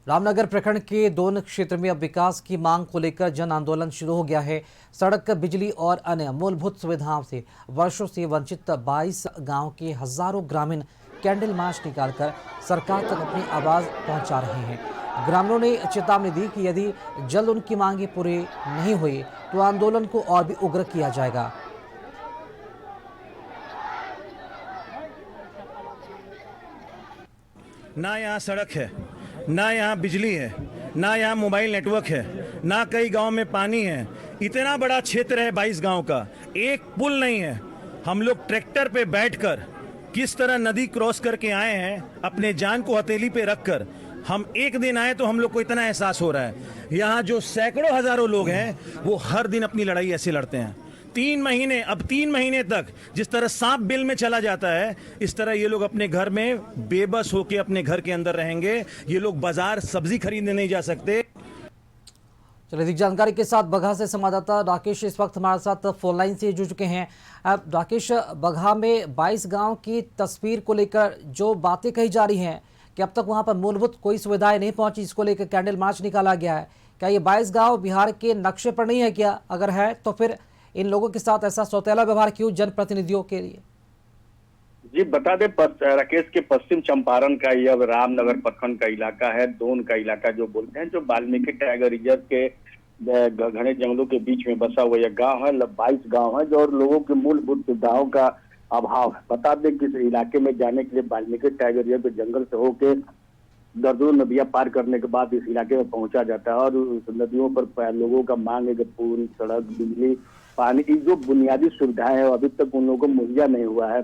रामनगर प्रखंड के दोन क्षेत्र में अब विकास की मांग को लेकर जन आंदोलन शुरू हो गया है। सड़क, बिजली और अन्य मूलभूत सुविधाओं से वर्षों से वंचित 22 गांव के हजारों ग्रामीण कैंडल मार्च निकालकर सरकार तक अपनी आवाज पहुंचा रहे हैं। ग्रामीणों ने चेतावनी दी कि यदि जल्द उनकी मांगें पूरी नहीं हुई तो आंदोलन को और भी उग्र किया जाएगा। ना यहाँ सड़क है, ना यहाँ बिजली है, ना यहाँ मोबाइल नेटवर्क है, ना कई गांव में पानी है। इतना बड़ा क्षेत्र है 22 गांव का, एक पुल नहीं है। हम लोग ट्रैक्टर पे बैठकर किस तरह नदी क्रॉस करके आए हैं, अपने जान को हथेली पे रखकर। हम एक दिन आए तो हम लोग को इतना एहसास हो रहा है। यहाँ जो सैकड़ों हजारों लोग हैं वो हर दिन अपनी लड़ाई ऐसे लड़ते हैं। 3 महीने तक जिस तरह सांप बिल में चला जाता है, इस तरह ये लोग अपने घर में बेबस होके अपने घर के अंदर रहेंगे। ये लोग बाजार सब्जी खरीदने नहीं जा सकते। चलिए, अधिक जानकारी के साथ बगहा से संवाददाता राकेश इस वक्त हमारे साथ फोन लाइन से जुड़ चुके हैं। अब राकेश, बगहा में 22 गांव की तस्वीर को लेकर जो बातें कही जा रही हैं कि अब तक वहां पर मूलभूत कोई सुविधाएं नहीं पहुंची, इसको लेकर कैंडल मार्च निकाला गया है। क्या ये 22 गांव बिहार के नक्शे पर नहीं है क्या? अगर है तो फिर इन लोगों के साथ ऐसा सौतेला व्यवहार क्यों जनप्रतिनिधियों के लिए? जी बता दें, राकेश के पश्चिम चंपारण का यह रामनगर प्रखंड का इलाका है, दोन का इलाका जो बोलते हैं, जो वाल्मीकि टाइगर रिजर्व के घने जंगलों के बीच में बसा हुआ यह गांव है। 22 गांव है जो और लोगों के मूलभूत सुविधाओं का अभाव है। बता दें कि इस इलाके में जाने के लिए वाल्मीकि टाइगर रिजर्व के जंगल से होके दर्जनों नदियां पार करने के बाद इस इलाके में पहुंचा जाता है। और उस नदियों पर लोगों का मांग है कि पुल, सड़क, बिजली, पानी की जो बुनियादी सुविधाएं है अभी तक उन लोगों को मुहैया नहीं हुआ है।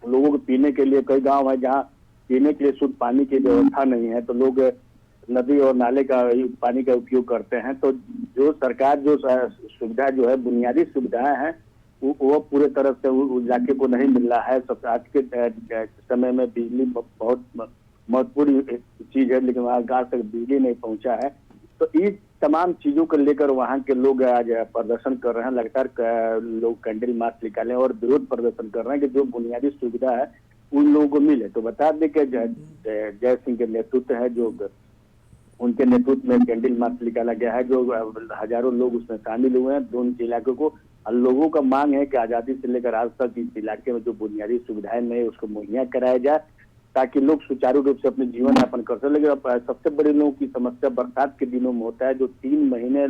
लोगों को पीने के लिए कई गांव है जहां पीने के लिए शुद्ध पानी की व्यवस्था नहीं है, तो लोग नदी और नाले का पानी का उपयोग करते हैं। तो जो सरकार जो सुविधा जो है, बुनियादी सुविधाएं हैं, वो पूरे तरह से उस इलाके को नहीं मिल रहा है। सब आज के समय में बिजली बहुत महत्वपूर्ण चीज है, लेकिन वहाँ गांव तक बिजली नहीं पहुंचा है। तो इस तमाम चीजों को लेकर वहाँ के लोग आज प्रदर्शन कर रहे हैं। लगातार लोग कैंडल मार्च निकाले और विरोध प्रदर्शन कर रहे हैं कि जो बुनियादी सुविधा है उन लोगों को मिले। तो बता दें कि जय सिंह के नेतृत्व है, जो उनके नेतृत्व में कैंडल मार्च निकाला गया है, जो हजारों लोग उसमें शामिल हुए हैं। दोनों इलाके को लोगों का मांग है कि आजादी से लेकर आज तक इस इलाके में जो बुनियादी सुविधाएं नहीं उसको मुहैया कराया जाए, ताकि लोग सुचारू रूप से अपने जीवन यापन कर सके। लेकिन सबसे बड़ी लोगों की समस्या बरसात के दिनों में होता है, जो 3 महीने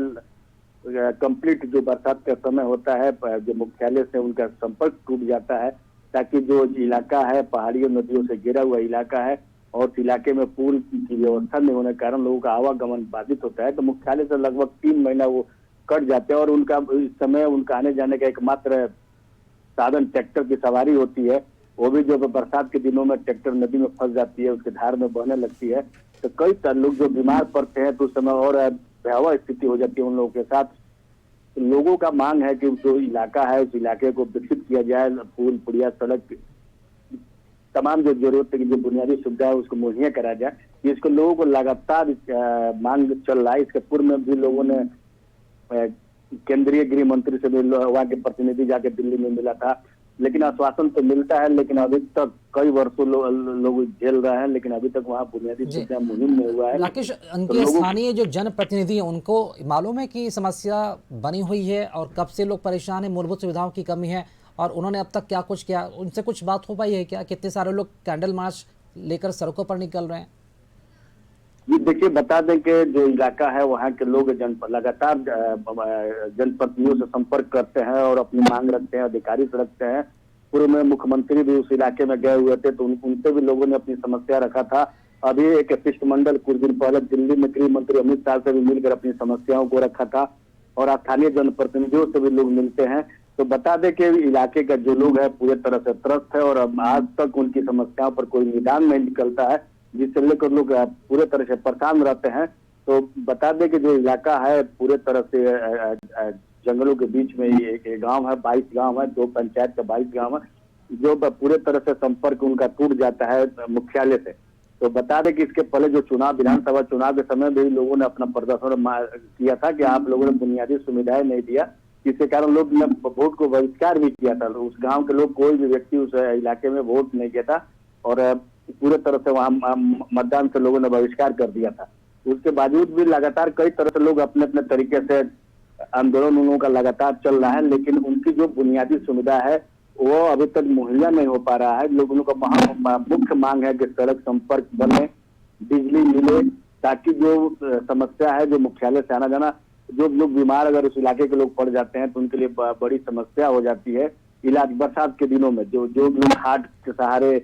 कंप्लीट जो बरसात का समय होता है, जो मुख्यालय से उनका संपर्क टूट जाता है, ताकि जो इलाका है पहाड़ियों नदियों से घिरा हुआ इलाका है और इस इलाके में पुल की व्यवस्था नहीं होने के कारण लोगों का आवागमन बाधित होता है। तो मुख्यालय से लगभग 3 महीना वो कट जाते हैं और उनका इस समय उनका आने जाने का एकमात्र साधन ट्रैक्टर की सवारी होती है। वो भी जो बरसात के दिनों में ट्रैक्टर नदी में फंस जाती है, उसके धार में बहने लगती है, तो कई लोग जो बीमार पड़ते हैं तो उस समय और भयावह स्थिति हो जाती है उन लोगों के साथ। तो लोगों का मांग है कि जो इलाका है उस इलाके को विकसित किया जाए, पुल, पुड़िया, सड़क, तमाम जो जरूरत की जो बुनियादी सुविधा है उसको मुहैया कराया जाए। इसको लोगों को लगातार मांग चल रहा है। इसके पूर्व में भी लोगों ने केंद्रीय गृह मंत्री से भी वहाँ के प्रतिनिधि जाके दिल्ली में मिला था, लेकिन आश्वासन तो मिलता है, लेकिन अभी तक कई वर्षों लोग झेल रहे हैं, लेकिन अभी तक वहाँ बुनियादी सुविधा मुहिम नहीं हुआ है। राकेश, उनके स्थानीय जो जनप्रतिनिधि हैं उनको मालूम है कि समस्या बनी हुई है और कब से लोग परेशान हैं, मूलभूत सुविधाओं की कमी है, और उन्होंने अब तक क्या कुछ किया? उनसे कुछ बात हो पाई है क्या? कितने सारे लोग कैंडल मार्च लेकर सड़कों पर निकल रहे हैं? जी देखिए, बता दें कि जो इलाका है वहाँ के लोग लगातार जनप्रतिनिधियों से संपर्क करते हैं और अपनी मांग रखते हैं, अधिकारी से रखते हैं। पूर्व में मुख्यमंत्री भी उस इलाके में गए हुए थे, तो उनसे भी लोगों ने अपनी समस्या रखा था। अभी एक शिष्टमंडल कुछ दिन पहले दिल्ली में गृह मंत्री अमित शाह से भी मिलकर अपनी समस्याओं को रखा था और स्थानीय जनप्रतिनिधियों से भी लोग मिलते हैं। तो बता दें कि इलाके का जो लोग है पूरे तरह से त्रस्त है और आज तक उनकी समस्याओं पर कोई निदान नहीं निकलता है, जिससे लेकर लोग पूरे तरह से परेशान रहते हैं। तो बता दें कि जो इलाका है पूरे तरह से जंगलों के बीच में ये गांव है, 22 गांव है, 2 पंचायत का 22 गांव है, जो पूरे तरह से संपर्क उनका टूट जाता है मुख्यालय से। तो बता दें कि इसके पहले जो चुनाव, विधानसभा चुनाव के समय भी लोगों ने अपना प्रदर्शन किया था कि आप लोगों ने बुनियादी सुविधाएं नहीं दिया, जिसके कारण लोग ने वोट को बहिष्कार भी किया था। उस गांव के लोग, कोई भी व्यक्ति उस इलाके में वोट नहीं किया था और पूरे तरह से वहां मतदान से लोगों ने बहिष्कार कर दिया था। उसके बावजूद भी लगातार कई तरह से लोग अपने अपने तरीके से आंदोलन उन लोगों का लगातार चल रहा है, लेकिन उनकी जो बुनियादी सुविधा है वो अभी तक मुहैया नहीं हो पा रहा है। लोगों का मुख्य मांग है कि सड़क संपर्क बने, बिजली मिले, ताकि जो समस्या है, जो मुख्यालय से आना जाना, जो लोग बीमार अगर उस इलाके के लोग पड़ जाते हैं तो उनके लिए बड़ी समस्या हो जाती है। इलाज बरसात के दिनों में जो लोग हाट के सहारे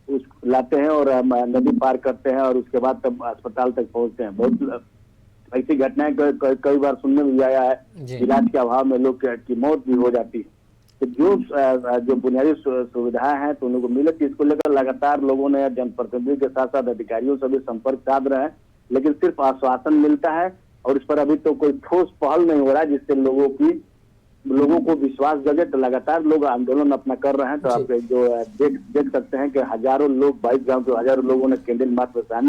उस लाते हैं और नदी पार करते हैं और उसके बाद तब अस्पताल तक पहुंचते हैं। बहुत ऐसी घटनाएं कई बार सुनने में भी आया है, इलाज के अभाव में लोग की मौत भी हो जाती है। तो जो बुनियादी सुविधाएं हैं तो उन लोगों को मिले, इसको लेकर लगातार लोगों ने जनप्रतिनिधि के साथ साथ अधिकारियों से भी संपर्क साध रहे हैं, लेकिन सिर्फ आश्वासन मिलता है और इस पर अभी तो कोई ठोस पहल नहीं हो रहा है जिससे लोगों को विश्वास जगे। तो लगातार लोग आंदोलन अपना कर रहे हैं। तो आप जो देख सकते हैं कि हजारों लोग 22 गांव के हजारों लोगों ने कैंडल मार्च में शामिल